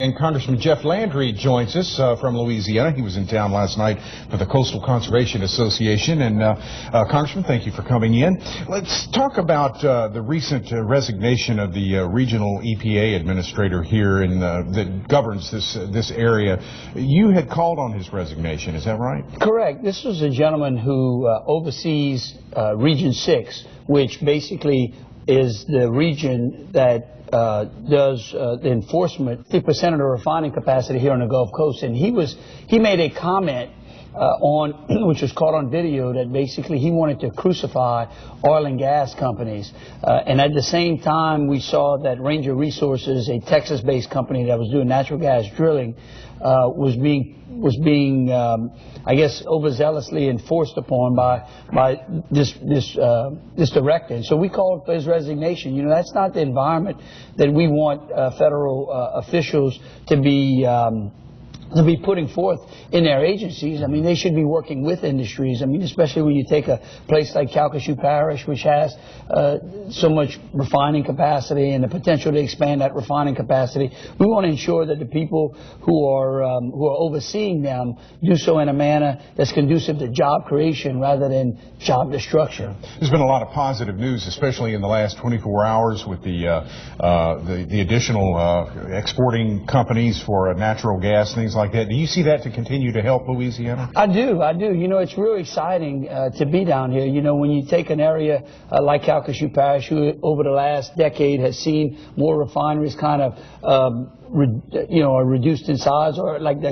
And Congressman Jeff Landry joins us from Louisiana. He was in town last night for the Coastal Conservation Association. And Congressman, thank you for coming in. Let's talk about the recent resignation of the regional EPA administrator here that governs this area. You had called on his resignation, is that right? Correct. This was a gentleman who oversees Region 6, which basically is the region that does the enforcement, 50% of the refining capacity here on the Gulf Coast. And he made a comment which was caught on video, that basically he wanted to crucify oil and gas companies. And at the same time, we saw that Ranger Resources, a Texas-based company that was doing natural gas drilling, was being I guess overzealously enforced upon by this director. And so we called for his resignation. You know, that's not the environment that we want federal officials to be putting forth in their agencies. I mean, they should be working with industries. I mean, especially when you take a place like Calcasieu Parish, which has so much refining capacity and the potential to expand that refining capacity. We want to ensure that the people who are overseeing them do so in a manner that's conducive to job creation rather than job destruction. There's been a lot of positive news, especially in the last 24 hours with the additional exporting companies for natural gas, things like that. Do you see that to continue to help Louisiana? I do. You know, it's really exciting to be down here. You know, when you take an area like Calcasieu Parish, who over the last decade has seen more refineries kind of, are reduced in size, or like the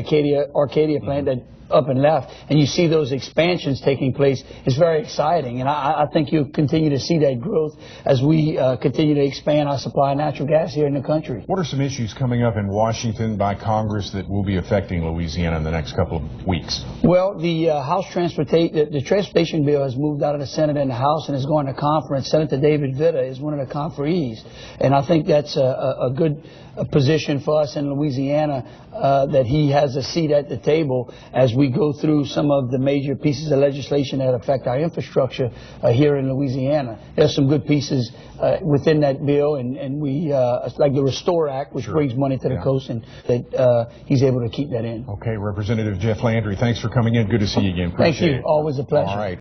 Arcadia plant that up and left, and you see those expansions taking place, it's very exciting. And I think you'll continue to see that growth as we continue to expand our supply of natural gas here in the country. What are some issues coming up in Washington by Congress that will be affecting Louisiana in the next couple of weeks? Well, the the transportation bill has moved out of the Senate and the House and is going to conference. Senator David Vitta is one of the conferees, and I think that's a good position for us in Louisiana, that he has a seat at the table as we go through some of the major pieces of legislation that affect our infrastructure here in Louisiana. There's some good pieces within that bill, and we like the Restore Act, which brings money to the coast, and that he's able to keep that in. Okay, Representative Jeff Landry, thanks for coming in. Good to see you again. Appreciate Thank you. it. Always a pleasure. All right.